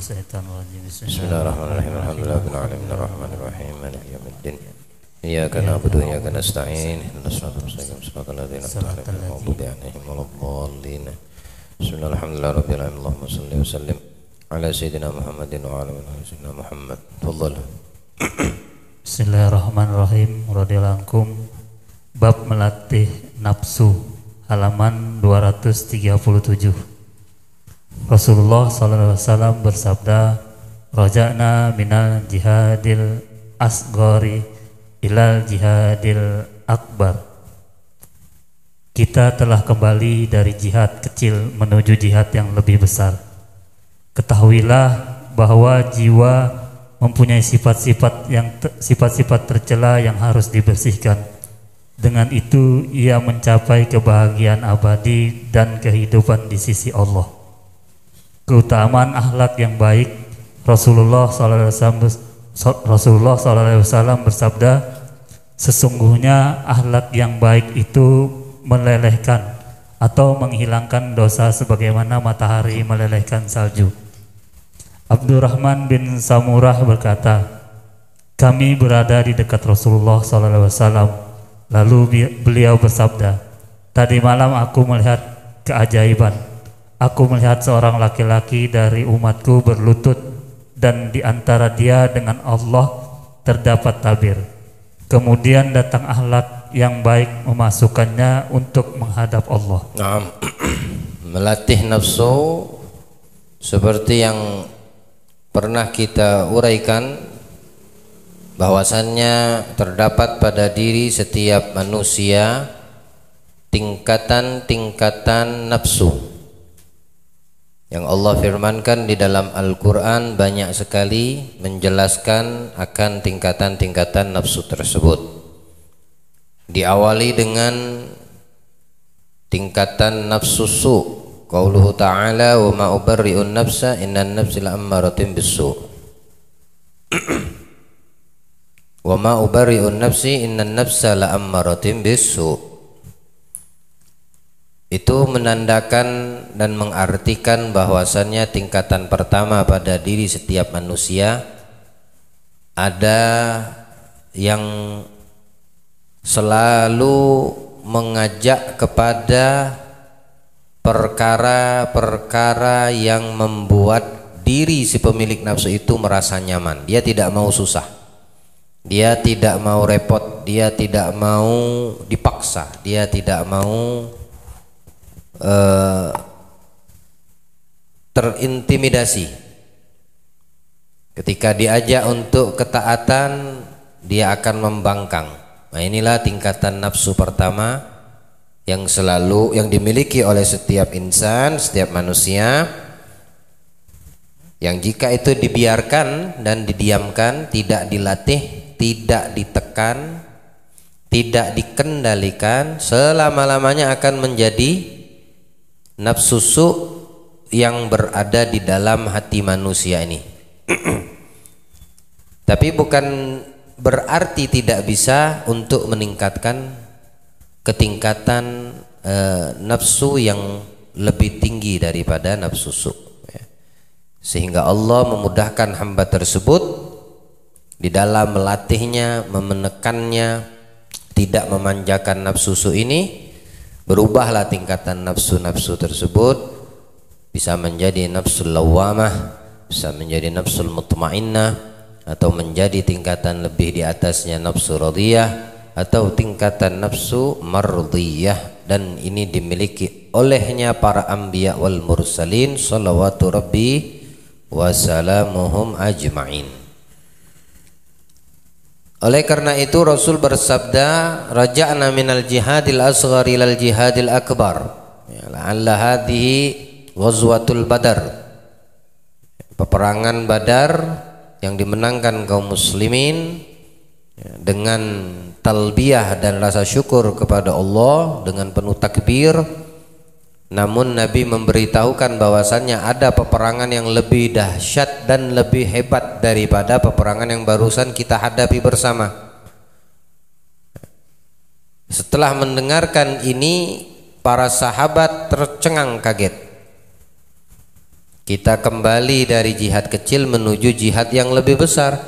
minasyaitonir rajim. Bismillahirrahmanirrahim. Alhamdulillahirabbil alamin arrahmanirrahim maliki yaumiddin. Iyyaka na'budu wa iyyaka nasta'in. Ihdinas siratal mustaqim siratal ladzina an'amta 'alaihim ghairil maghdubi 'alaihim waladdallin. Bismillahirrahmanirrahim. Allahumma shalli wa sallim ala sayyidina Muhammadin wa ala ali sayyidina Muhammad. Tafadhal. Bismillahirrahmanirrahim. Radhiyallahu ankum. Bab melatih nafsu, halaman 237. Rasulullah SAW bersabda, "Raja'na minal jihadil asghari ilal jihadil akbar." Kita telah kembali dari jihad kecil menuju jihad yang lebih besar. Ketahuilah bahwa jiwa mempunyai sifat-sifat tercela yang harus dibersihkan. Dengan itu ia mencapai kebahagiaan abadi dan kehidupan di sisi Allah. Keutamaan akhlak yang baik, Rasulullah SAW bersabda, sesungguhnya akhlak yang baik itu melelehkan atau menghilangkan dosa sebagaimana matahari melelehkan salju. Abdurrahman bin Samurah berkata, kami berada di dekat Rasulullah SAW. Lalu beliau bersabda, tadi malam aku melihat keajaiban. Aku melihat seorang laki-laki dari umatku berlutut, dan di antara dia dengan Allah terdapat tabir. Kemudian datang akhlak yang baik memasukkannya untuk menghadap Allah. Nah, melatih nafsu seperti yang pernah kita uraikan, bahwasannya terdapat pada diri setiap manusia tingkatan-tingkatan nafsu yang Allah firmankan di dalam Al-Quran banyak sekali menjelaskan akan tingkatan-tingkatan nafsu tersebut. Diawali dengan tingkatan nafsu su, qauluhu ta'ala wa ma ubarri'un nafsa innan nafsa la'ammaratin bisu. Wa ma ubarri'un nafsi innan nafsa la'ammaratin bisu. Itu menandakan dan mengartikan bahwasannya tingkatan pertama pada diri setiap manusia ada yang selalu mengajak kepada perkara-perkara yang membuat diri si pemilik nafsu itu merasa nyaman. Dia tidak mau susah, dia tidak mau repot, dia tidak mau dipaksa, dia tidak mau terintimidasi. Ketika diajak untuk ketaatan, dia akan membangkang. Nah, inilah tingkatan nafsu pertama yang dimiliki oleh setiap insan, setiap manusia, yang jika itu dibiarkan dan didiamkan, tidak dilatih, tidak ditekan, tidak dikendalikan, selama-lamanya akan menjadi nafsu su yang berada di dalam hati manusia ini. Tapi bukan berarti tidak bisa untuk meningkatkan ketingkatan nafsu yang lebih tinggi daripada nafsu su, sehingga Allah memudahkan hamba tersebut di dalam melatihnya, menekannya, tidak memanjakan nafsu su ini. Berubahlah tingkatan nafsu-nafsu tersebut, bisa menjadi nafsul lawamah, bisa menjadi nafsul mutmainnah, atau menjadi tingkatan lebih di atasnya nafsu radiyah, atau tingkatan nafsu mardiyah. Dan ini dimiliki olehnya para anbiya wal mursalin salawatu rabbi wa salamuhum ajma'in. Oleh karena itu Rasul bersabda, raja'na minal jihadil asghar ilal jihadil akbar. La'alla hadhihi ghazwatul badar. Peperangan Badar yang dimenangkan kaum muslimin dengan talbiyah dan rasa syukur kepada Allah dengan penuh takbir. Namun Nabi memberitahukan bahwasannya ada peperangan yang lebih dahsyat dan lebih hebat daripada peperangan yang barusan kita hadapi bersama. Setelah mendengarkan ini, para sahabat tercengang kaget. Kita kembali dari jihad kecil menuju jihad yang lebih besar.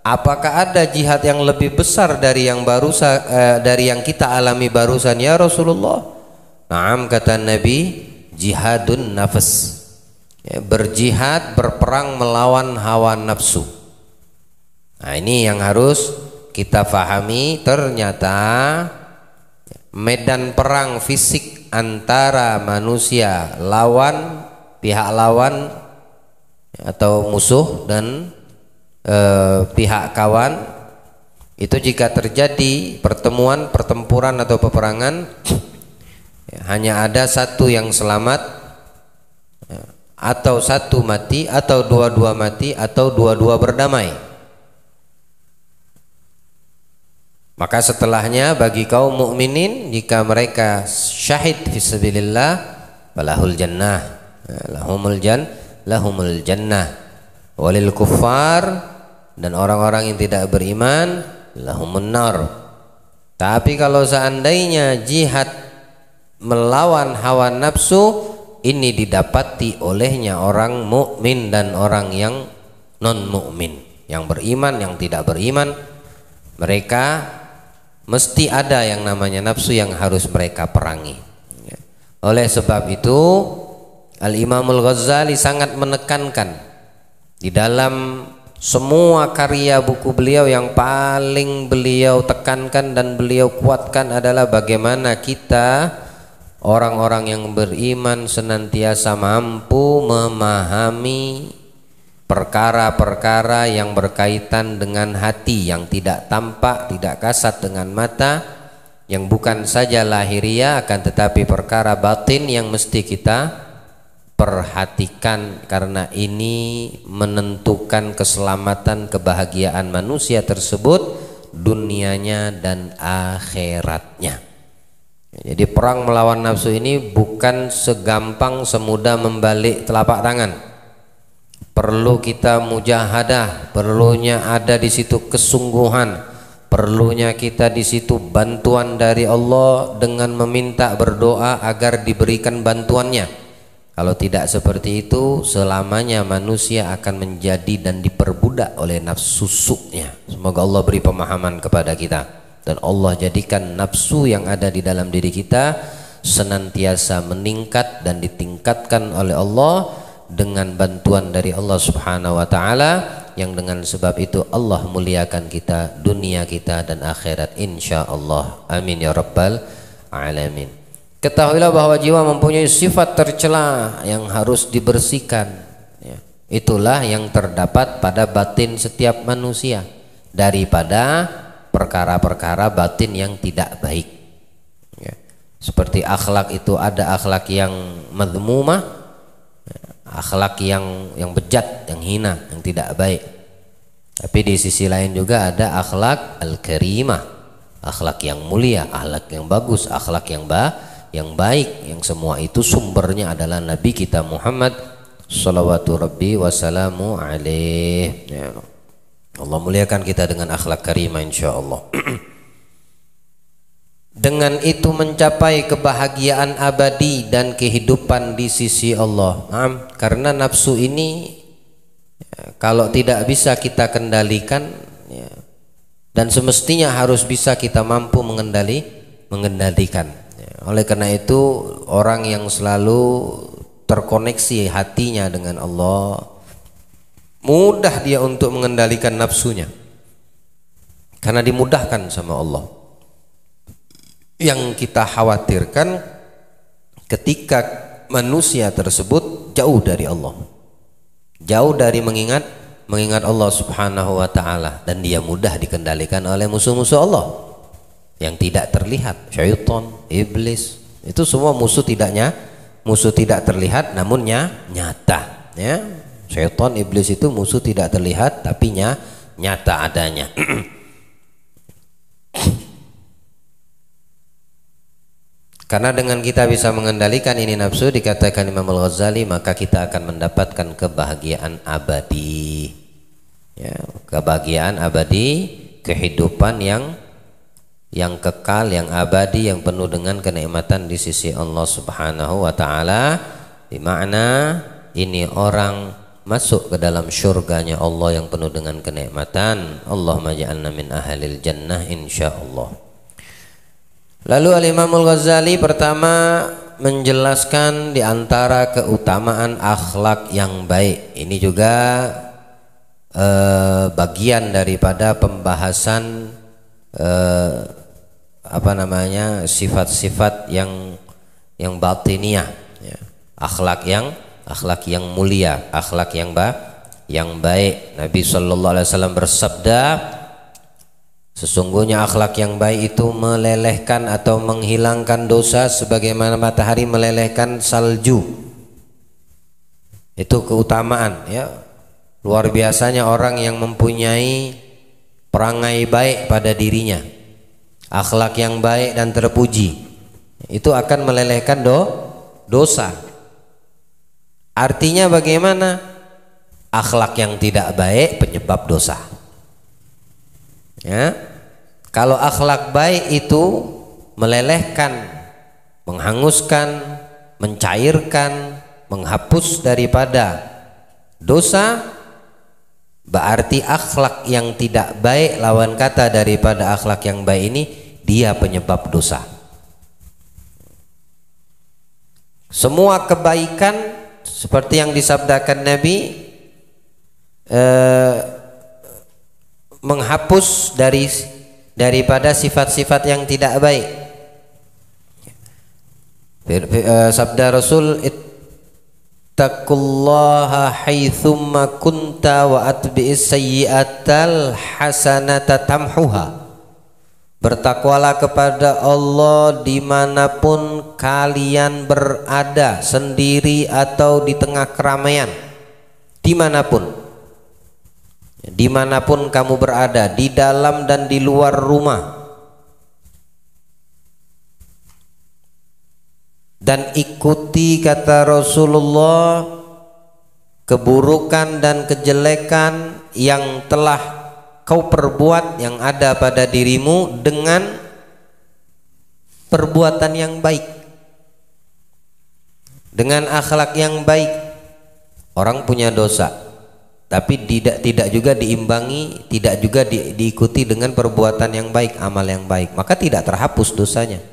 Apakah ada jihad yang lebih besar dari yang dari yang kita alami barusan ya Rasulullah? Naam, kata Nabi, jihadun nafas. Ya, berjihad, berperang melawan hawa nafsu. Nah, ini yang harus kita fahami. Ternyata medan perang fisik antara manusia lawan pihak lawan atau musuh dan pihak kawan itu, jika terjadi pertempuran atau peperangan, hanya ada satu yang selamat, atau satu mati, atau dua-dua mati, atau dua-dua berdamai. Maka setelahnya bagi kaum mukminin, jika mereka syahid fisabilillah, falahul jannah, lahumul jannah. Walil kuffar, dan orang-orang yang tidak beriman, lahumun nar. Tapi kalau seandainya jihad melawan hawa nafsu, ini didapati olehnya orang mukmin dan orang yang non mukmin, yang beriman, yang tidak beriman, mereka mesti ada yang namanya nafsu yang harus mereka perangi. Oleh sebab itu Al-Imamul Ghazali sangat menekankan di dalam semua karya buku beliau, yang paling beliau tekankan dan beliau kuatkan adalah bagaimana kita orang-orang yang beriman senantiasa mampu memahami perkara-perkara yang berkaitan dengan hati, yang tidak tampak, tidak kasat dengan mata, yang bukan saja lahiriah akan tetapi perkara batin yang mesti kita perhatikan, karena ini menentukan keselamatan kebahagiaan manusia tersebut, dunianya dan akhiratnya. Jadi perang melawan nafsu ini bukan segampang semudah membalik telapak tangan. Perlu kita mujahadah, perlunya ada di situ kesungguhan, perlunya kita di situ bantuan dari Allah dengan meminta, berdoa agar diberikan bantuannya. Kalau tidak seperti itu, selamanya manusia akan menjadi dan diperbudak oleh nafsu susuknya. Semoga Allah beri pemahaman kepada kita, dan Allah jadikan nafsu yang ada di dalam diri kita senantiasa meningkat dan ditingkatkan oleh Allah dengan bantuan dari Allah Subhanahu wa taala, yang dengan sebab itu Allah muliakan kita, dunia kita dan akhirat insyaallah. Amin ya rabbal alamin. Ketahuilah bahwa jiwa mempunyai sifat tercela yang harus dibersihkan, ya. Itulah yang terdapat pada batin setiap manusia daripada perkara-perkara batin yang tidak baik, ya. Seperti akhlak itu ada akhlak yang madhmumah, akhlak yang bejat, yang hina, yang tidak baik. Tapi di sisi lain juga ada akhlak al-karimah, akhlak yang mulia, akhlak yang bagus, akhlak yang baik, yang semua itu sumbernya adalah Nabi kita Muhammad salawatu rabbi wassalamu alaih, ya. Allah muliakan kita dengan akhlak karimah insyaallah. Dengan itu mencapai kebahagiaan abadi dan kehidupan di sisi Allah. Karena nafsu ini, ya, kalau tidak bisa kita kendalikan, ya, dan semestinya harus bisa kita mampu mengendalikan. Oleh karena itu orang yang selalu terkoneksi hatinya dengan Allah, mudah dia untuk mengendalikan nafsunya karena dimudahkan sama Allah. Yang kita khawatirkan ketika manusia tersebut jauh dari Allah, jauh dari mengingat Allah Subhanahu wa taala, dan dia mudah dikendalikan oleh musuh-musuh Allah yang tidak terlihat, syaitan, iblis. Itu semua musuh tidak terlihat namun nyata, ya. Syaitan, iblis itu musuh tidak terlihat tapi nyata adanya. Karena dengan kita bisa mengendalikan ini nafsu, dikatakan Imam Al-Ghazali, maka kita akan mendapatkan kebahagiaan abadi, ya, kebahagiaan abadi, kehidupan yang kekal, yang abadi, yang penuh dengan kenikmatan di sisi Allah Subhanahu wa taala. Di mana ini orang masuk ke dalam syurganya Allah yang penuh dengan kenikmatan. Allahumma ja'alna min ahlil jannah insyaallah. Lalu Al-Imam Al-Ghazali pertama menjelaskan di antara keutamaan akhlak yang baik. Ini juga bagian daripada pembahasan sifat-sifat yang batiniah, ya. Akhlak yang mulia, akhlak yang baik. Nabi sallallahu alaihi wasallam bersabda, sesungguhnya akhlak yang baik itu melelehkan atau menghilangkan dosa sebagaimana matahari melelehkan salju. Itu keutamaan, ya. Luar biasanya orang yang mempunyai perangai baik pada dirinya, akhlak yang baik dan terpuji, itu akan melelehkan dosa. Artinya bagaimana? Akhlak yang tidak baik penyebab dosa, ya. Kalau akhlak baik itu melelehkan, menghanguskan, mencairkan, menghapus daripada dosa, berarti akhlak yang tidak baik, lawan kata daripada akhlak yang baik ini, dia penyebab dosa. Semua kebaikan seperti yang disabdakan Nabi, menghapus daripada sifat-sifat yang tidak baik. Sabda Rasul, ittaqullaha haitsumma kunta wa atbi'is sayyi'atal hasanata tamhuha. Bertakwalah kepada Allah dimanapun kalian berada, sendiri atau di tengah keramaian, dimanapun kamu berada, di dalam dan di luar rumah. Dan ikuti, kata Rasulullah, keburukan dan kejelekan yang telah kau perbuat, yang ada pada dirimu, dengan perbuatan yang baik, dengan akhlak yang baik. Orang punya dosa, tapi tidak juga diimbangi, tidak juga diikuti dengan perbuatan yang baik, amal yang baik, maka tidak terhapus dosanya.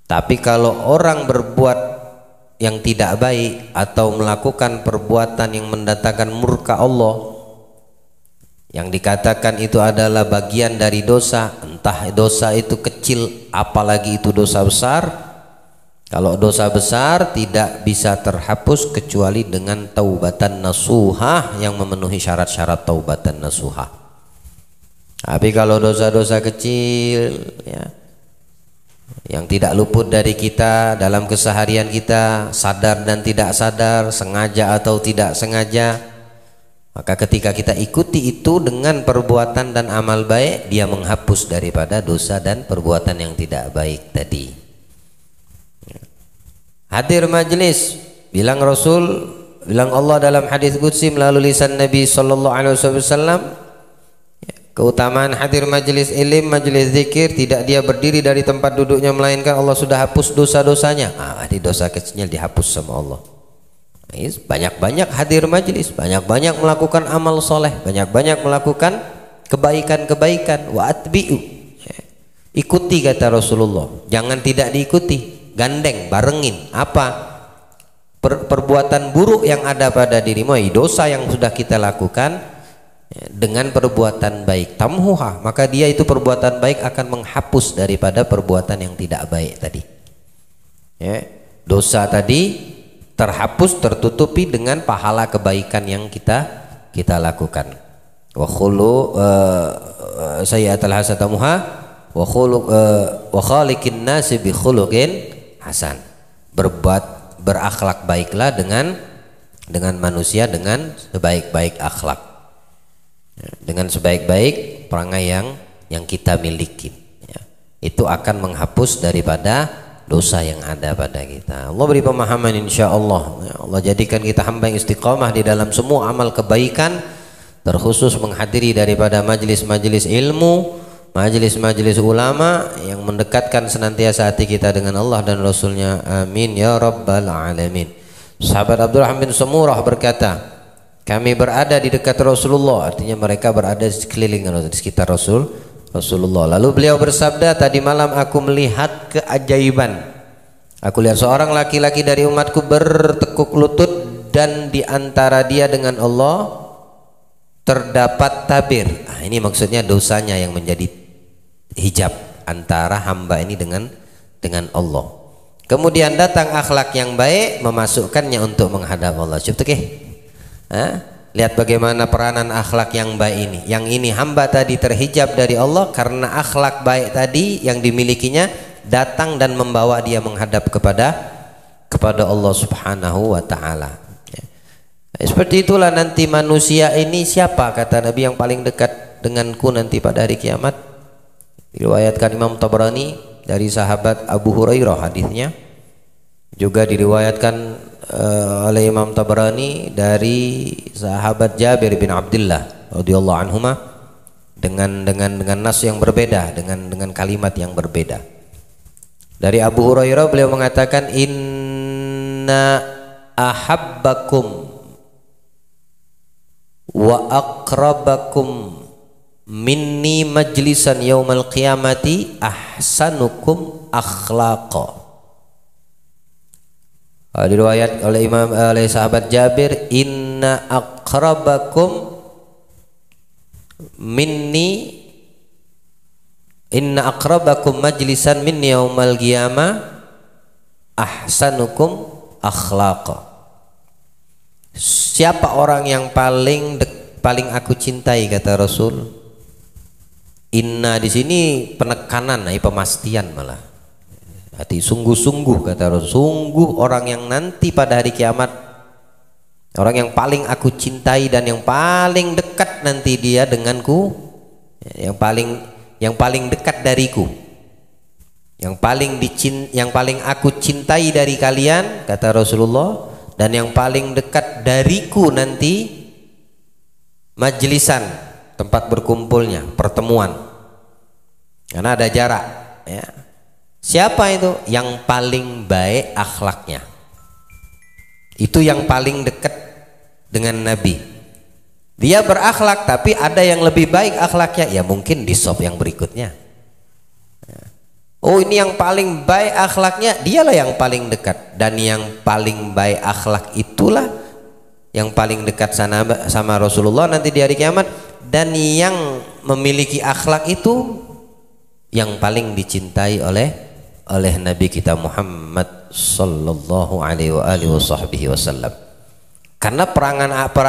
Tapi kalau orang berbuat yang tidak baik atau melakukan perbuatan yang mendatangkan murka Allah, yang dikatakan itu adalah bagian dari dosa, entah dosa itu kecil apalagi itu dosa besar. Kalau dosa besar tidak bisa terhapus kecuali dengan taubatan nasuhah yang memenuhi syarat-syarat taubatan nasuhah. Tapi kalau dosa-dosa kecil, ya, yang tidak luput dari kita dalam keseharian kita, sadar dan tidak sadar, sengaja atau tidak sengaja, maka ketika kita ikuti itu dengan perbuatan dan amal baik, dia menghapus daripada dosa dan perbuatan yang tidak baik tadi. Hadir majlis, bilang Rasul, bilang Allah dalam hadis qudsi melalui lisan Nabi sallallahu alaihi wasallam, keutamaan hadir majlis ilim, majlis zikir, tidak dia berdiri dari tempat duduknya melainkan Allah sudah hapus dosa-dosanya. Di dosa kecilnya dihapus sama Allah. Banyak-banyak hadir majlis, banyak-banyak melakukan amal soleh, banyak-banyak melakukan kebaikan-kebaikan. Wa atbi'u, ikuti kata Rasulullah, jangan tidak diikuti, gandeng, barengin. Apa? Perbuatan buruk yang ada pada dirimu, dosa yang sudah kita lakukan, dengan perbuatan baik, tamhuha, maka dia itu perbuatan baik akan menghapus daripada perbuatan yang tidak baik tadi, ya. Dosa tadi terhapus, tertutupi dengan pahala kebaikan yang kita lakukan. Wa khulu sayyi'atal hasatamuha wa khuluq wa khaliqin nasi bi khuluqin hasan. Berakhlak baiklah dengan manusia dengan sebaik-baik akhlak, dengan sebaik-baik perangai yang kita miliki, ya. Itu akan menghapus daripada dosa yang ada pada kita. Allah beri pemahaman insyaallah, ya. Allah jadikan kita hamba yang istiqamah di dalam semua amal kebaikan, terkhusus menghadiri daripada majlis-majlis ilmu, majlis-majlis ulama yang mendekatkan senantiasa hati kita dengan Allah dan Rasulnya. Amin ya rabbal alamin. Sahabat Abdurrahman bin Samurah berkata, kami berada di dekat Rasulullah, artinya mereka berada di sekeliling di sekitar Rasulullah. Lalu beliau bersabda, tadi malam aku melihat keajaiban. Aku lihat seorang laki-laki dari umatku bertekuk lutut dan di antara dia dengan Allah terdapat tabir. Nah, ini maksudnya dosanya yang menjadi hijab antara hamba ini dengan Allah. Kemudian datang akhlak yang baik memasukkannya untuk menghadap Allah. Coba lihat bagaimana peranan akhlak yang baik ini. Yang ini hamba tadi terhijab dari Allah karena akhlak baik tadi yang dimilikinya datang dan membawa dia menghadap kepada Allah Subhanahu wa taala. Seperti itulah nanti manusia ini, siapa kata Nabi yang paling dekat denganku nanti pada hari kiamat? Diriwayatkan Imam Tabrani dari sahabat Abu Hurairah hadisnya, juga diriwayatkan oleh Imam Tabrani dari sahabat Jabir bin Abdullah radhiyallahu anhuma dengan nas yang berbeda, dengan kalimat yang berbeda. Dari Abu Hurairah beliau mengatakan, inna ahabbakum wa aqrabakum minni majlisan yaumal qiyamati ahsanukum akhlaqa. Diriwayat oleh sahabat Jabir, inna aqrabakum majlisan minni yaumal qiyamah ahsanukum akhlaqa. Siapa orang yang paling aku cintai, kata Rasul. Inna di sini penekanan, pemastian malah. Hati sungguh-sungguh, kata Rasul. Sungguh orang yang nanti pada hari kiamat, orang yang paling aku cintai dan yang paling dekat nanti dia denganku, yang paling dekat dariku, yang paling aku cintai dari kalian, kata Rasulullah, dan yang paling dekat dariku nanti majlisan, tempat berkumpulnya, pertemuan, karena ada jarak ya. Siapa itu? Yang paling baik akhlaknya, itu yang paling dekat dengan Nabi. Dia berakhlak tapi ada yang lebih baik akhlaknya, ya mungkin di sop yang berikutnya. Oh, ini yang paling baik akhlaknya, dialah yang paling dekat. Dan yang paling baik akhlak itulah yang paling dekat sama Rasulullah nanti di hari kiamat. Dan yang memiliki akhlak itu yang paling dicintai oleh Nabi kita Muhammad sallallahu alaihi wasallam. Karena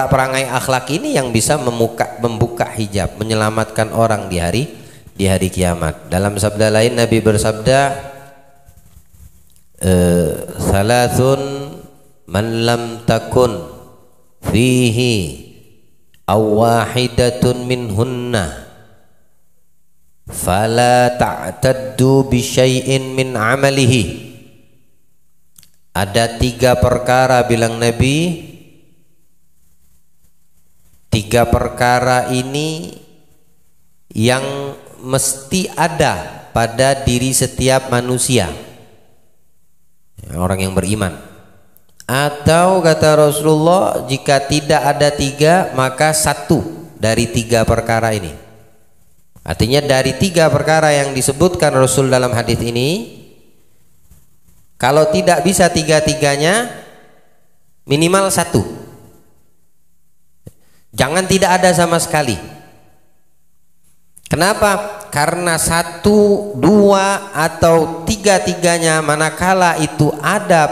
perangai akhlak ini yang bisa membuka hijab, menyelamatkan orang di hari kiamat. Dalam sabda lain Nabi bersabda, salasun man lam takun fihi awahidatun minhunna fala ta'taddu bi syai'in min amalihi. Ada 3 perkara, bilang Nabi, 3 perkara ini yang mesti ada pada diri setiap manusia, orang yang beriman. Atau kata Rasulullah, jika tidak ada 3 maka 1 dari 3 perkara ini. Artinya dari 3 perkara yang disebutkan Rasul dalam hadis ini, kalau tidak bisa 3-3-nya, minimal 1. Jangan tidak ada sama sekali. Kenapa? Karena 1, 2 atau 3-3-nya manakala itu ada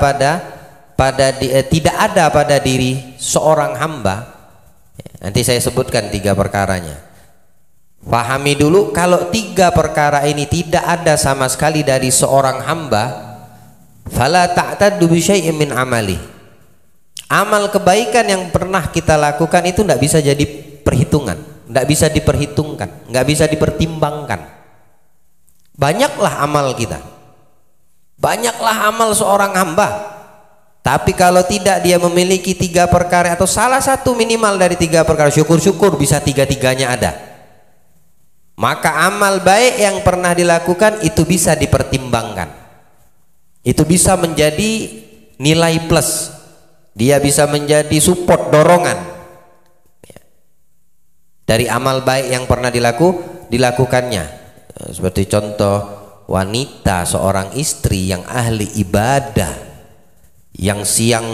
tidak ada pada diri seorang hamba. Nanti saya sebutkan 3 perkaranya. Pahami dulu, kalau 3 perkara ini tidak ada sama sekali dari seorang hamba, fala ta'taddu bi syai'in min amali. Amal kebaikan yang pernah kita lakukan itu tidak bisa jadi perhitungan, tidak bisa diperhitungkan, nggak bisa dipertimbangkan. Banyaklah amal kita, banyaklah amal seorang hamba, tapi kalau tidak dia memiliki 3 perkara atau salah satu minimal dari 3 perkara, syukur-syukur bisa 3-3-nya ada. Maka amal baik yang pernah dilakukan itu bisa dipertimbangkan, itu bisa menjadi nilai plus dia bisa menjadi support, dorongan dari amal baik yang pernah dilakukannya. Seperti contoh wanita, seorang istri yang ahli ibadah, yang siang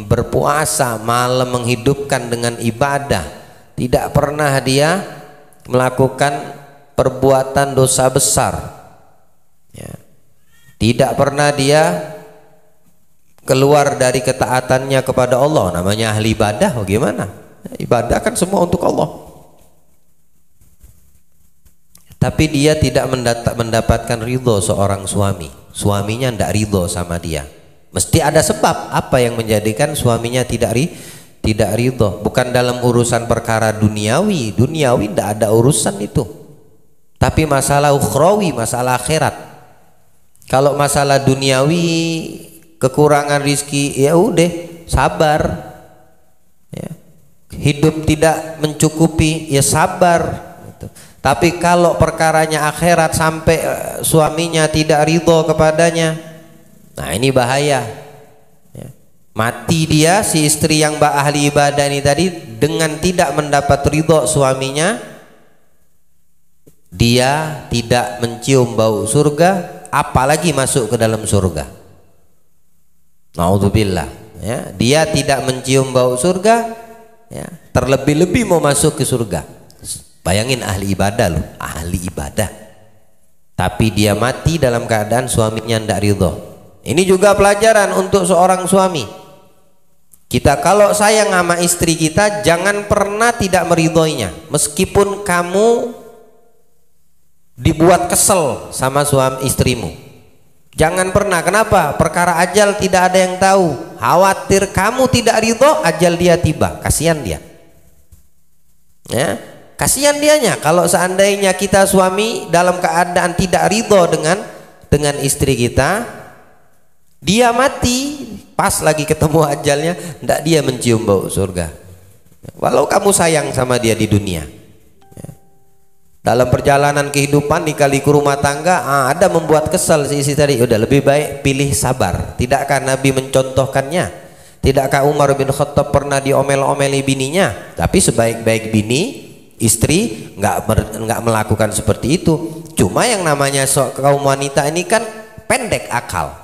berpuasa, malam menghidupkan dengan ibadah, tidak pernah dia melakukan perbuatan dosa besar, ya. Tidak pernah dia keluar dari ketaatannya kepada Allah. Namanya ahli ibadah. Bagaimana? Ibadah kan semua untuk Allah. Tapi dia tidak mendapatkan ridho seorang suami. Suaminya tidak ridho sama dia. Mesti ada sebab apa yang menjadikan suaminya tidak ridho. Bukan dalam urusan perkara duniawi. Duniawi tidak ada urusan itu. Tapi masalah ukhrawi, masalah akhirat. Kalau masalah duniawi, kekurangan rizki, ya udah sabar, ya. Hidup tidak mencukupi, ya sabar gitu. Tapi kalau perkaranya akhirat sampai suaminya tidak ridho kepadanya, nah ini bahaya, ya. Mati dia, si istri yang ahli ibadah ini tadi, dengan tidak mendapat ridho suaminya, dia tidak mencium bau surga, apalagi masuk ke dalam surga. Naudzubillah, ya. Dia tidak mencium bau surga, ya. Terlebih-lebih mau masuk ke surga. Bayangin ahli ibadah loh, ahli ibadah. Tapi dia mati dalam keadaan suaminya tidak ridho. Ini juga pelajaran untuk seorang suami. Kita kalau sayang sama istri kita, jangan pernah tidak meridhoinya. Meskipun kamu dibuat kesel sama suami istrimu, jangan pernah. Kenapa? Perkara ajal tidak ada yang tahu. Khawatir kamu tidak ridho, ajal dia tiba, kasihan dia, ya. Kasihan dianya kalau seandainya kita suami dalam keadaan tidak ridho dengan istri kita, dia mati pas lagi ketemu ajalnya, tidak dia mencium bau surga, walau kamu sayang sama dia di dunia. Dalam perjalanan kehidupan lika-liku rumah tangga, ada membuat kesal si istri tadi. Udah lebih baik pilih sabar. Tidakkah Nabi mencontohkannya? Tidakkah Umar bin Khattab pernah diomel-omeli bininya? Tapi sebaik-baik bini, istri nggak melakukan seperti itu. Cuma yang namanya kaum wanita ini kan pendek akal,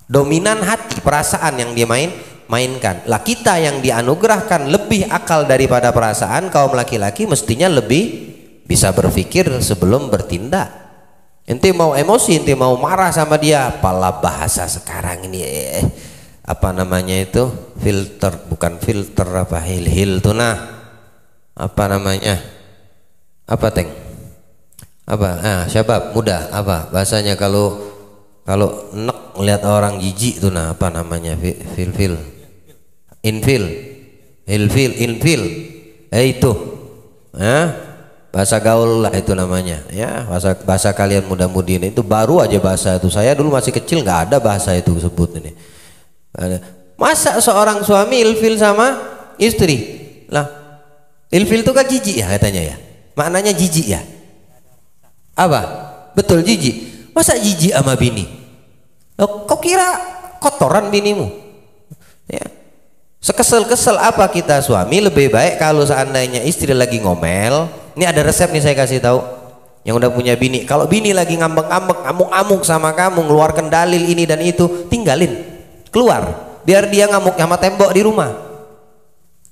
dominan hati, perasaan yang dia mainkan. Lah kita yang dianugerahkan lebih akal daripada perasaan, kaum laki-laki mestinya lebih bisa berpikir sebelum bertindak. Ente mau emosi, ente mau marah sama dia, apalah bahasa sekarang ini, apa namanya itu, filter, bukan filter, apa hil tuh, nah apa namanya, apa teng, apa syabab muda, apa bahasanya kalau enek lihat orang jijik tuh, nah apa namanya, infil itu, bahasa gaul lah itu namanya, ya. Bahasa kalian muda-mudi ini itu baru aja bahasa itu. Saya dulu masih kecil nggak ada bahasa itu sebut ini. Masa seorang suami ilfil sama istri? Lah, ilfil itu kan jijik ya katanya ya. Maknanya jijik ya. Apa? Betul jijik. Masa jijik sama bini? Loh, kok kira kotoran binimu? Ya. Sekesel-kesel apa kita suami, lebih baik kalau seandainya istri lagi ngomel. Ini ada resep nih saya kasih tahu yang udah punya bini. Kalau bini lagi ngambek-ngambek, ngamuk-ngamuk sama kamu, ngeluarkan dalil ini dan itu, tinggalin, keluar, biar dia ngamuk sama tembok di rumah.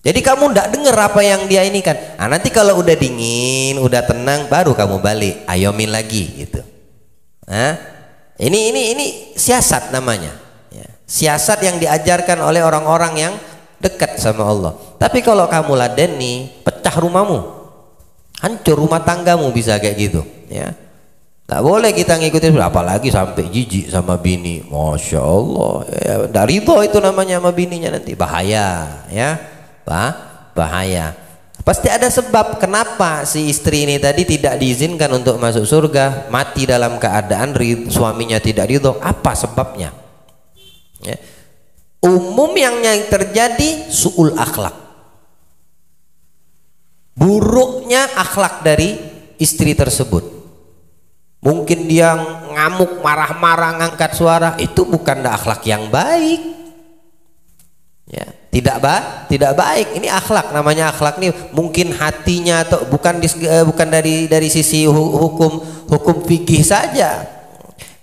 Jadi kamu ndak denger apa yang dia ini kan. Nanti kalau udah dingin, udah tenang, baru kamu balik, ayomin lagi gitu. Ini siasat namanya, ya. Siasat yang diajarkan oleh orang-orang yang dekat sama Allah. Tapi kalau kamu ladeni, pecah rumahmu, hancur rumah tanggamu, bisa kayak gitu, ya. Tak boleh kita ngikutin, apalagi sampai jijik sama bini, masya Allah, ya, dari ridho itu namanya sama bininya, nanti bahaya, ya, bahaya. Pasti ada sebab kenapa si istri ini tadi tidak diizinkan untuk masuk surga, mati dalam keadaan suaminya tidak ridho. Apa sebabnya? Ya. Umum yang terjadi su'ul akhlak, buruknya akhlak dari istri tersebut. Mungkin dia ngamuk, marah-marah, ngangkat suara, itu bukan akhlak yang baik, ya. tidak baik. Ini akhlak, namanya akhlak nih. Mungkin hatinya atau bukan dari sisi hukum fikih saja.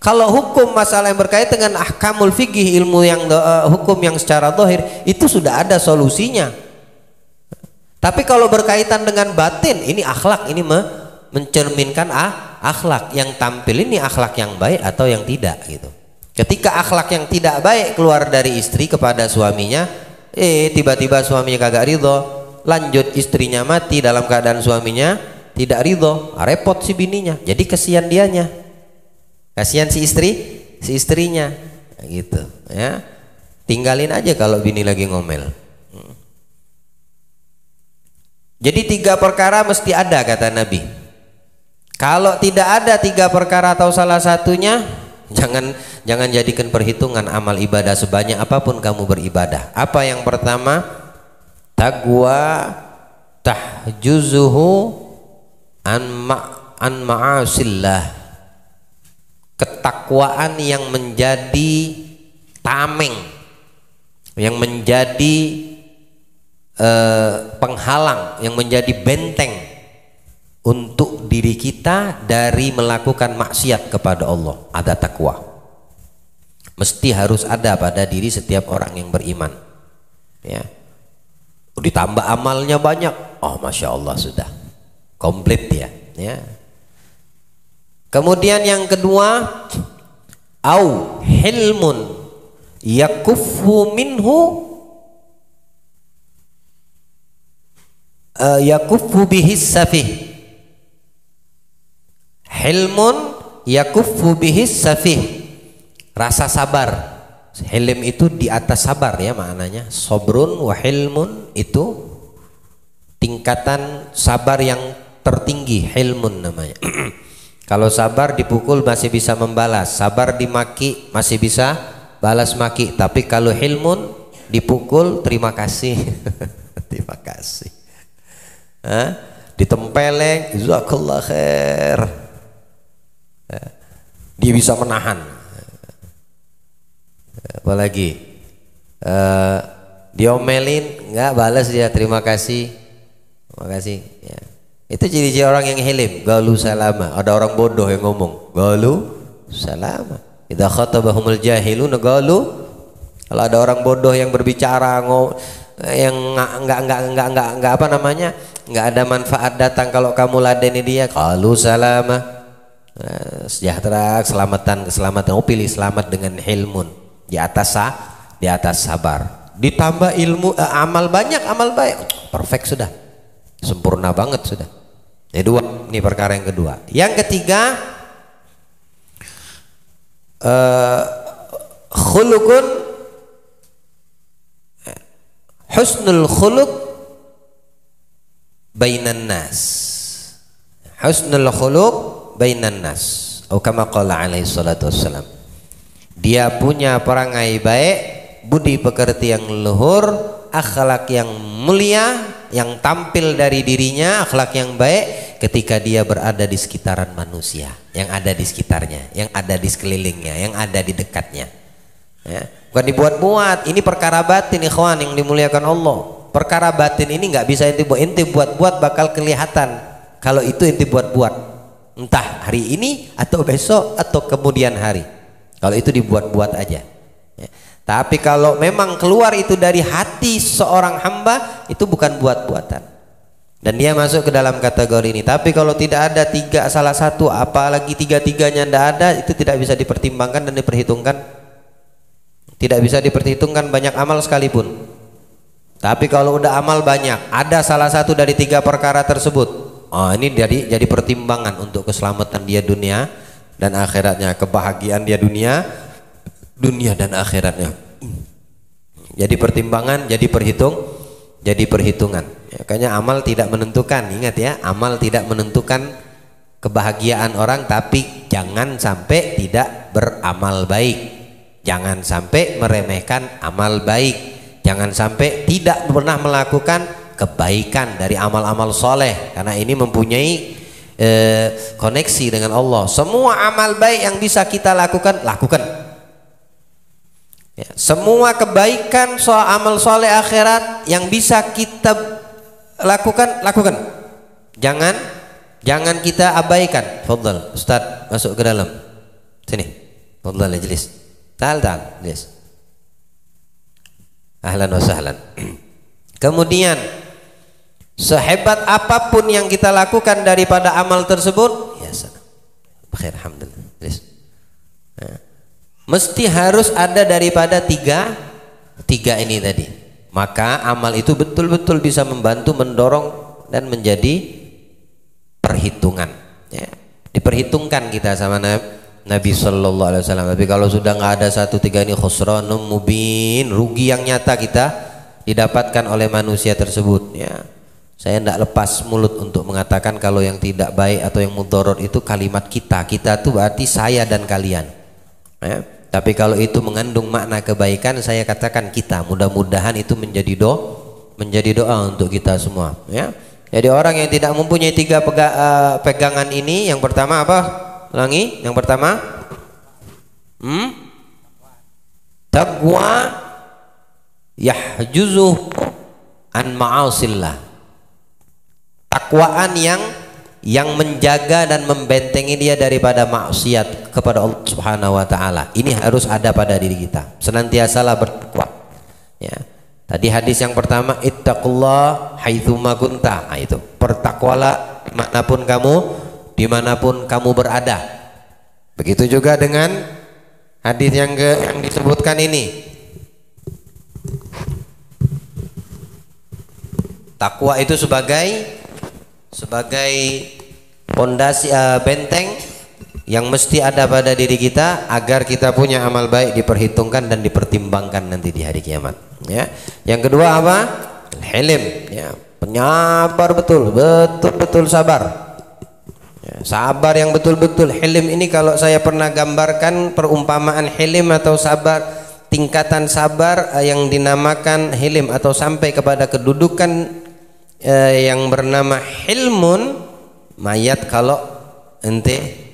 Kalau hukum masalah yang berkaitan dengan ahkamul fikih, ilmu yang hukum yang secara zahir itu sudah ada solusinya. Tapi kalau berkaitan dengan batin, ini akhlak, ini mencerminkan akhlak yang tampil ini akhlak yang baik atau yang tidak gitu. Ketika akhlak yang tidak baik keluar dari istri kepada suaminya, tiba-tiba suaminya kagak ridho, lanjut istrinya mati dalam keadaan suaminya tidak ridho, repot si bininya. Jadi kasihan dianya, kasihan si istrinya gitu ya. Tinggalin aja kalau bini lagi ngomel. Jadi 3 perkara mesti ada kata Nabi. Kalau tidak ada 3 perkara atau salah satunya, jangan jadikan perhitungan amal ibadah sebanyak apapun kamu beribadah. Apa yang pertama? Taqwa tahjuzuhu an ma'asillah. Ketakwaan yang menjadi tameng, yang menjadi penghalang, yang menjadi benteng untuk diri kita dari melakukan maksiat kepada Allah. Ada takwa, mesti harus ada pada diri setiap orang yang beriman ya. Ditambah amalnya banyak, oh masya Allah, sudah komplit ya. Kemudian yang kedua, au hilmun yakuffu minhu yakuffu bihis safih. Hilmun yakuffu bihis safih, rasa sabar. Hilm itu di atas sabar ya maknanya. Sobrun wa hilmun itu tingkatan sabar yang tertinggi, hilmun namanya. Kalau sabar dipukul masih bisa membalas, sabar dimaki masih bisa balas maki. Tapi kalau hilmun dipukul terima kasih. Terima kasih. Ditempeleng jazakallah khair, dia bisa menahan. Apalagi diomelin nggak balas, dia terima kasih ya. Itu ciri-ciri orang yang hilim. Galu salama. Ada orang bodoh yang ngomong galu salama. Idza khatabahumul jahilun galu. Kalau ada orang bodoh yang berbicara yang nggak apa namanya, nggak ada manfaat datang kalau kamu ladeni dia, qalu salama, sejahtera, keselamatan. Oh, pilih selamat dengan hilmun, di atas sabar, ditambah ilmu, amal banyak, amal baik, perfect sudah, sempurna banget sudah. Ini 2, ini perkara yang kedua. Yang ketiga, khuluqun husnul khuluq bainan nas. Husnul khuluq bainan nas. Atau kama qala alaihi salatu wassalam. Dia punya perangai baik, budi pekerti yang luhur, akhlak yang mulia yang tampil dari dirinya, akhlak yang baik ketika dia berada di sekitaran manusia, yang ada di sekitarnya, yang ada di sekelilingnya, yang ada di dekatnya. Ya, bukan dibuat-buat. Ini perkara batin, ikhwan yang dimuliakan Allah. Perkara batin ini nggak bisa inti buat-buat, bakal kelihatan kalau itu inti buat-buat, entah hari ini atau besok atau kemudian hari. Kalau itu dibuat-buat aja ya. Tapi kalau memang keluar itu dari hati seorang hamba, itu bukan buat-buatan, dan dia masuk ke dalam kategori ini. Tapi kalau tidak ada salah satu, apalagi tiga-tiganya tidak ada, itu tidak bisa dipertimbangkan dan diperhitungkan. Tidak bisa diperhitungkan banyak amal sekalipun. Tapi kalau udah amal banyak, ada salah satu dari 3 perkara tersebut, ini jadi pertimbangan untuk keselamatan dia dunia dan akhiratnya, kebahagiaan dia dunia dan akhiratnya. Jadi pertimbangan, jadi perhitungan. Ya, kayaknya amal tidak menentukan. Ingat ya, amal tidak menentukan kebahagiaan orang, tapi jangan sampai tidak beramal baik. Jangan sampai meremehkan amal baik. Jangan sampai tidak pernah melakukan kebaikan dari amal-amal soleh, karena ini mempunyai koneksi dengan Allah. Semua amal baik yang bisa kita lakukan Ya, semua kebaikan soal amal soleh akhirat yang bisa kita lakukan, lakukan. Jangan kita abaikan. Fadhal, Ustaz, masuk ke dalam. Sini. Fadhal, ijlis. Ta'al, ijlis. Ahlan wa sahlan. Kemudian sehebat apapun yang kita lakukan daripada amal tersebut, ya sana. Khair, alhamdulillah. Ijlis. Nah, mesti harus ada daripada tiga ini tadi. Maka amal itu betul-betul bisa membantu, mendorong dan menjadi perhitungan. Ya, diperhitungkan kita sama Nabi Sallallahu Alaihi Wasallam. Tapi kalau sudah nggak ada 1, 3 ini, khusranum mubin, rugi yang nyata kita didapatkan oleh manusia tersebut. Ya, saya tidak lepas mulut untuk mengatakan kalau yang tidak baik atau yang mudorot itu kalimat kita tuh berarti saya dan kalian. Ya, tapi kalau itu mengandung makna kebaikan, saya katakan kita. Mudah-mudahan itu menjadi doa untuk kita semua. Ya, jadi orang yang tidak mempunyai 3 pegangan ini, yang pertama apa? Ulangi, yang pertama, taqwa yahjuzuh an ma'asillah. Takwaan yang menjaga dan membentengi dia daripada maksiat kepada Allah Subhanahu wa taala. Ini harus ada pada diri kita. Senantiasalah bertakwa. Ya. Tadi hadis yang pertama, ittaqullah haitsuma kunta. Nah, itu. Bertakwalah dimanapun kamu berada. Begitu juga dengan hadis yang disebutkan ini. Takwa itu sebagai pondasi benteng yang mesti ada pada diri kita agar kita punya amal baik diperhitungkan dan dipertimbangkan nanti di hari kiamat. Ya. Yang kedua apa? Hilm. Ya. Penyabar betul sabar. Ya. Sabar yang betul-betul. Hilm ini kalau saya pernah gambarkan perumpamaan hilm atau sabar, tingkatan sabar yang dinamakan hilm atau sampai kepada kedudukan yang bernama hilmun. Mayat, kalau ente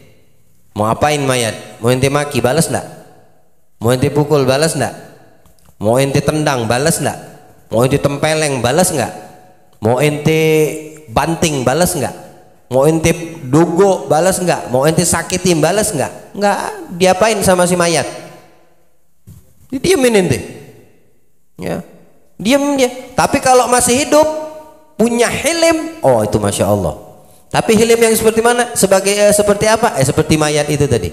mau apain mayat, mau ente maki balas enggak, mau ente pukul balas enggak, mau ente tendang balas enggak, mau ente tempeleng balas enggak, mau ente banting balas enggak, mau ente dugo balas enggak, mau ente sakitin balas enggak, diapain sama si mayat? Didiemin ente, ya, diem dia. Tapi kalau masih hidup punya hilm, oh itu masya Allah. Tapi hilm yang seperti mana? Seperti apa? Seperti mayat itu tadi.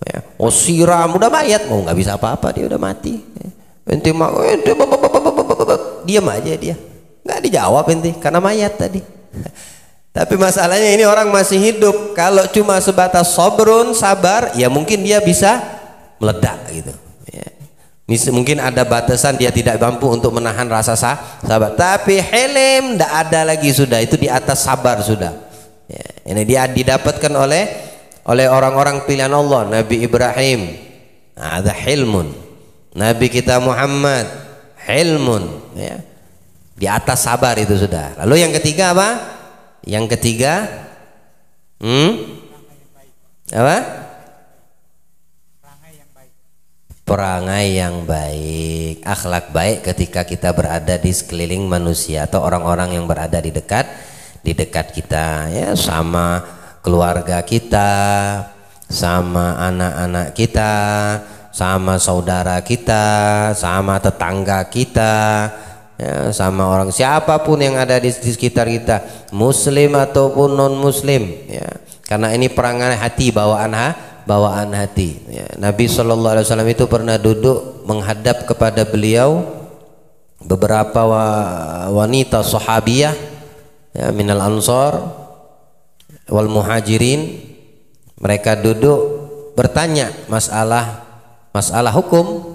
Ya. Oh siram, udah mayat, mau nggak bisa apa-apa, dia udah mati. Ente diam aja dia, nggak dijawab ente karena mayat tadi. Tapi masalahnya ini orang masih hidup. Kalau cuma sebatas sobrun, sabar, ya mungkin dia bisa meledak gitu. Ya. Mungkin ada batasan, dia tidak mampu untuk menahan rasa sabar. Tapi hilm tidak ada lagi, sudah itu di atas sabar sudah. Ya, ini dia didapatkan oleh orang-orang pilihan Allah. Nabi Ibrahim, ada hilmun. Nabi kita Muhammad, hilmun. Ya, di atas sabar itu sudah. Lalu yang ketiga apa? Yang ketiga, apa? Perangai yang baik, akhlak baik ketika kita berada di sekeliling manusia atau orang-orang yang berada di dekat kita, ya, sama keluarga kita, sama anak-anak kita, sama saudara kita, sama tetangga kita, ya, sama orang siapapun yang ada di sekitar kita, muslim ataupun non muslim, ya. Karena ini perangai hati, bawaan hati. Ya. Nabi SAW itu pernah duduk menghadap kepada beliau beberapa wanita sahabiyah, ya, minal ansor wal muhajirin. Mereka duduk bertanya masalah hukum,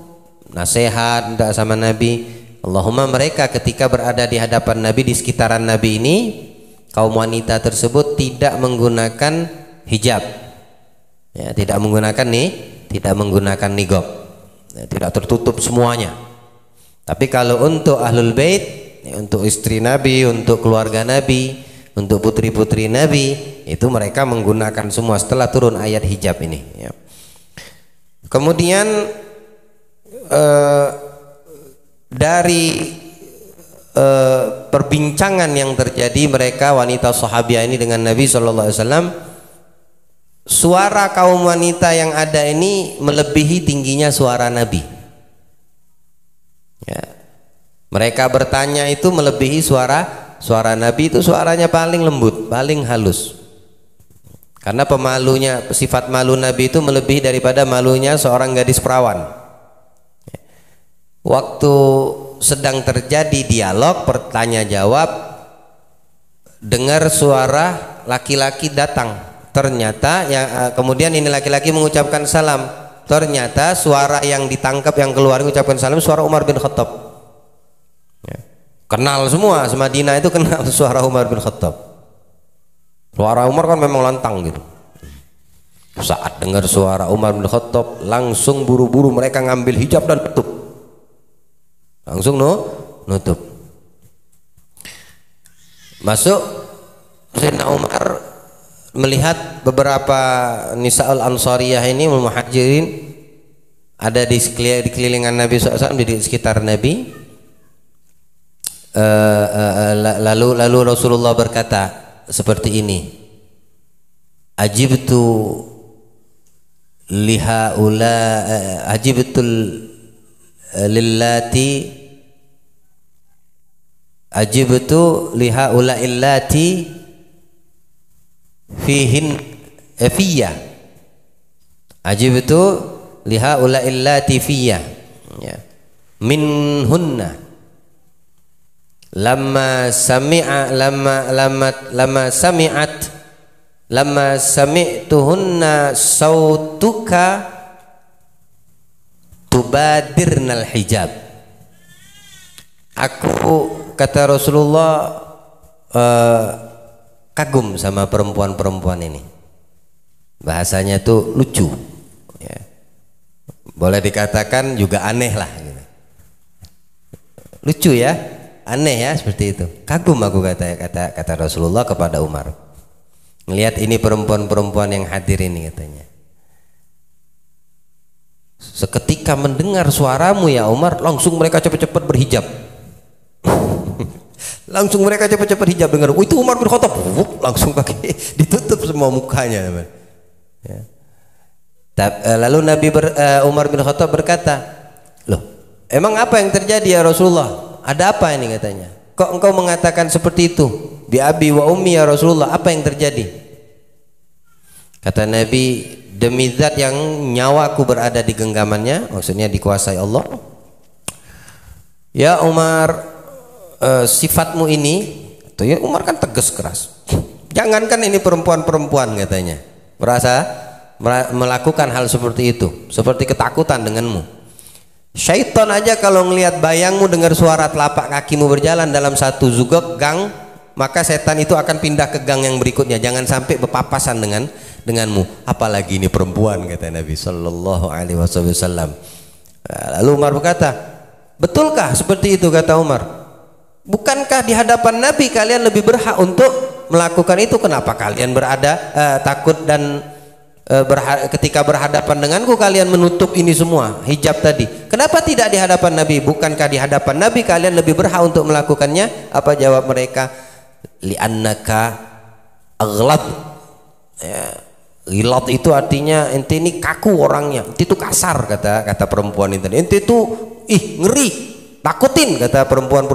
nasihat sama Nabi. Allahumma, mereka ketika berada di hadapan Nabi, di sekitaran Nabi ini, kaum wanita tersebut tidak menggunakan hijab, ya, tidak menggunakan niqab, ya, tidak tertutup semuanya. Tapi kalau untuk ahlul bait, ya, untuk istri Nabi, untuk keluarga Nabi, untuk putri-putri Nabi, itu mereka menggunakan semua setelah turun ayat hijab ini, ya. Kemudian dari perbincangan yang terjadi mereka wanita sahabiah ini dengan Nabi Shallallahu Alaihi Wasallam, suara kaum wanita yang ada ini melebihi tingginya suara Nabi. Ya. Mereka bertanya itu melebihi suara Nabi, itu suaranya paling lembut, paling halus. Karena pemalunya, sifat malu Nabi itu melebihi daripada malunya seorang gadis perawan. Waktu sedang terjadi dialog bertanya jawab, dengar suara laki-laki datang. Ternyata kemudian ini laki-laki mengucapkan salam. Ternyata suara yang ditangkap, yang keluar mengucapkan salam, suara Umar bin Khattab. Ya. Kenal semua, Madinah itu kenal suara Umar bin Khattab. Suara Umar kan memang lantang gitu. Saat dengar suara Umar bin Khattab, langsung buru-buru mereka ngambil hijab dan tutup. Langsung nutup. Masuk, Sayyidina Umar melihat beberapa Nisa'ul Ansariyah ini, Muhajirin, ada di kelilingan Nabi SAW, di sekitar Nabi. Lalu Rasulullah berkata seperti ini, ajibtu lihaula, ajibtul lillati, ajibtu lihaula illati fihin fiyya, ajibtu lihaula illati fiyya, ya, minhunna lamma sami'tuhunna sautuka tubadirnal hijab. Aku, kata Rasulullah, kagum sama perempuan-perempuan ini. Bahasanya tuh lucu, ya. Boleh dikatakan juga aneh lah gitu. Lucu ya, aneh ya, seperti itu. Kagum aku, kata Rasulullah kepada Umar. Melihat ini perempuan-perempuan yang hadir ini, katanya. Seketika mendengar suaramu ya Umar, langsung mereka cepat-cepat berhijab. Langsung mereka cepat-cepat hijab dengar, oh, itu Umar bin Khattab, langsung pakai ditutup semua mukanya. Ya. Lalu Umar bin Khattab berkata, loh, emang apa yang terjadi ya Rasulullah? Ada apa ini, katanya? Kok engkau mengatakan seperti itu? Bi abi wa ummi ya Rasulullah, apa yang terjadi? Kata Nabi, demi zat yang nyawaku berada di genggamannya, maksudnya dikuasai Allah, ya Umar, sifatmu ini, tuh ya, Umar kan tegas keras. Jangankan ini perempuan-perempuan, katanya, melakukan hal seperti itu, seperti ketakutan denganmu. Syaitan aja kalau ngelihat bayangmu, dengar suara telapak kakimu berjalan dalam satu zugok gang, maka setan itu akan pindah ke gang yang berikutnya. Jangan sampai berpapasan denganmu, apalagi ini perempuan, kata Nabi Sallallahu Alaihi Wasallam. Lalu Umar berkata, betulkah seperti itu, kata Umar? Bukankah di hadapan Nabi kalian lebih berhak untuk melakukan itu? Kenapa kalian takut dan ketika berhadapan denganku kalian menutup ini semua, hijab tadi? Kenapa tidak di hadapan Nabi? Bukankah di hadapan Nabi kalian lebih berhak untuk melakukannya? Apa jawab mereka? Li'annaka aghlad. Ya, ghilat itu artinya ente ini kaku orangnya, ente itu kasar, kata perempuan itu. Ente itu ngeri, takutin, kata perempuan.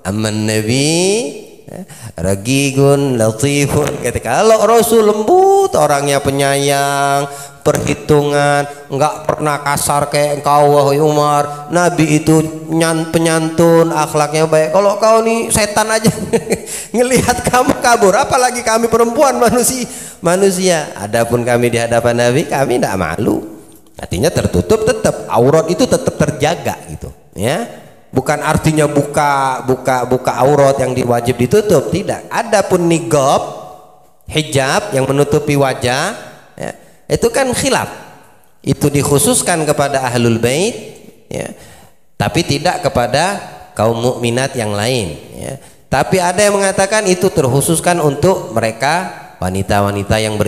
Aman Nabi ragigun latifun, kata kalau Rasul lembut, orangnya penyayang, perhitungan, enggak pernah kasar kayak engkau wahai Umar. Nabi itu penyantun, akhlaknya baik. Kalau kau nih setan aja ngelihat kamu kabur, apalagi kami perempuan manusia. Adapun kami di hadapan Nabi, kami tidak malu. Artinya tertutup, tetap aurat itu tetap terjaga gitu, ya. Bukan artinya buka aurat yang diwajib ditutup, tidak. Adapun niqab, hijab yang menutupi wajah, ya, itu kan khilaf. Itu dikhususkan kepada ahlul bait, ya, tapi tidak kepada kaum mukminat yang lain, ya. Tapi ada yang mengatakan itu terkhususkan untuk mereka wanita-wanita yang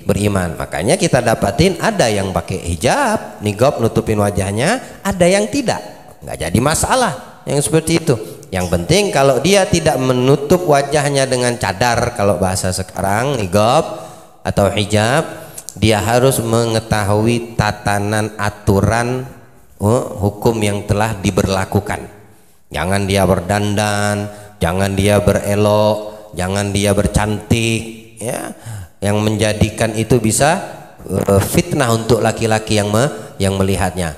beriman. Makanya kita dapatin ada yang pakai hijab, niqab nutupin wajahnya, ada yang tidak. Nggak jadi masalah yang seperti itu. Yang penting kalau dia tidak menutup wajahnya dengan cadar, kalau bahasa sekarang niqab atau hijab, dia harus mengetahui tatanan aturan hukum yang telah diberlakukan. Jangan dia berdandan, jangan dia berelok, jangan dia bercantik, ya, yang menjadikan itu bisa fitnah untuk laki-laki yang melihatnya.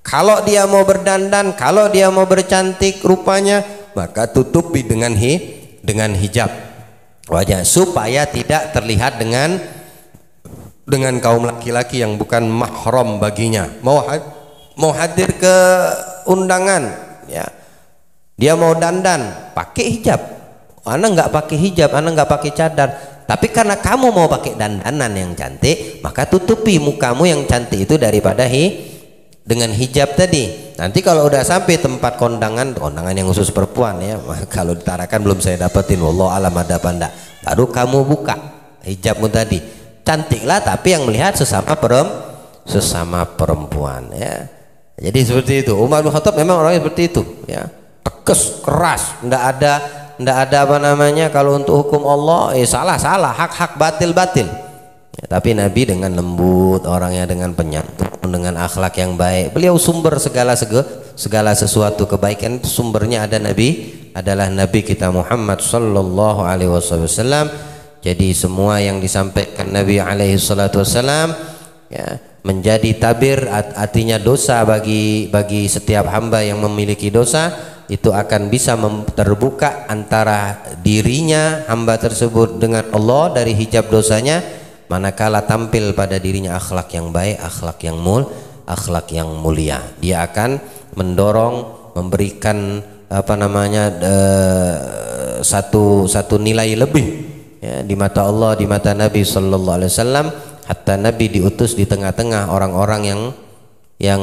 Kalau dia mau berdandan, kalau dia mau bercantik rupanya, maka tutupi dengan hijab wajah supaya tidak terlihat dengan kaum laki-laki yang bukan mahram baginya. Mau hadir ke undangan, ya, dia mau dandan, pakai hijab. Ana nggak pakai hijab, ana nggak pakai cadar. Tapi karena kamu mau pakai dandanan yang cantik, maka tutupi mukamu yang cantik itu daripada dengan hijab tadi. Nanti kalau udah sampai tempat kondangan yang khusus perempuan, ya, kalau ditarakan belum saya dapetin, wallahu alam ada apa enggak, baru kamu buka hijabmu tadi. Cantiklah, tapi yang melihat sesama perempuan, ya. Jadi seperti itu. Umar bin Khattab memang orangnya seperti itu, ya. Tegas, keras, enggak ada apa namanya, kalau untuk hukum Allah salah, hak batil. Ya, tapi Nabi dengan lembut, orangnya dengan penyantun, dengan akhlak yang baik. Beliau sumber segala sesuatu kebaikan, sumbernya adalah Nabi kita Muhammad sallallahu alaihi wasallam. Jadi semua yang disampaikan Nabi alaihi salatu wasallam, ya, menjadi tabir, artinya dosa bagi setiap hamba yang memiliki dosa, itu akan bisa terbuka antara dirinya hamba tersebut dengan Allah dari hijab dosanya, manakala tampil pada dirinya akhlak yang baik, akhlak yang mulia. Dia akan mendorong, memberikan apa namanya satu nilai lebih, ya, di mata Allah, di mata Nabi sallallahu alaihi wasallam. Hatta Nabi diutus di tengah-tengah orang-orang yang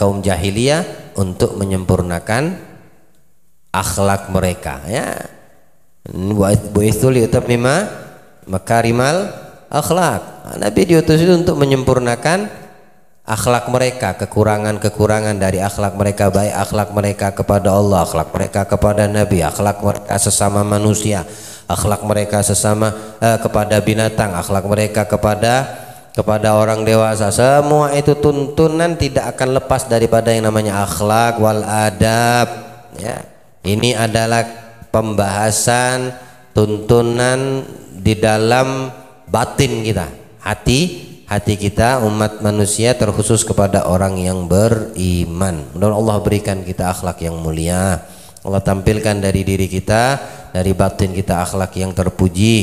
kaum jahiliyah untuk menyempurnakan akhlak mereka, ya. Bu'itsu liutammima makarimal akhlak. Nabi diutus itu untuk menyempurnakan akhlak mereka, kekurangan dari akhlak mereka, baik akhlak mereka kepada Allah, akhlak mereka kepada Nabi, akhlak mereka sesama manusia, akhlak mereka sesama kepada binatang, akhlak mereka kepada orang dewasa. Semua itu tuntunan tidak akan lepas daripada yang namanya akhlak wal adab, ya. Ini adalah pembahasan tuntunan di dalam batin kita, hati kita umat manusia, terkhusus kepada orang yang beriman. Mudah-mudahan Allah berikan kita akhlak yang mulia. Allah tampilkan dari diri kita, dari batin kita akhlak yang terpuji,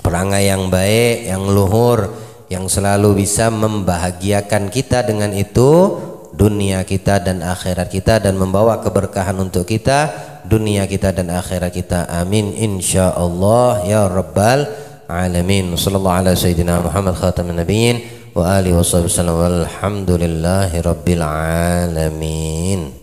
perangai yang baik, yang luhur, yang selalu bisa membahagiakan kita dengan itu dunia kita dan akhirat kita, dan membawa keberkahan untuk kita dunia kita dan akhirat kita. Amin insyaallah ya rabbal alamin. Sallallahu ala sayyidina Muhammad khatamin nabiyyin wa alihi wasallam. Walhamdulillahi rabbil alamin.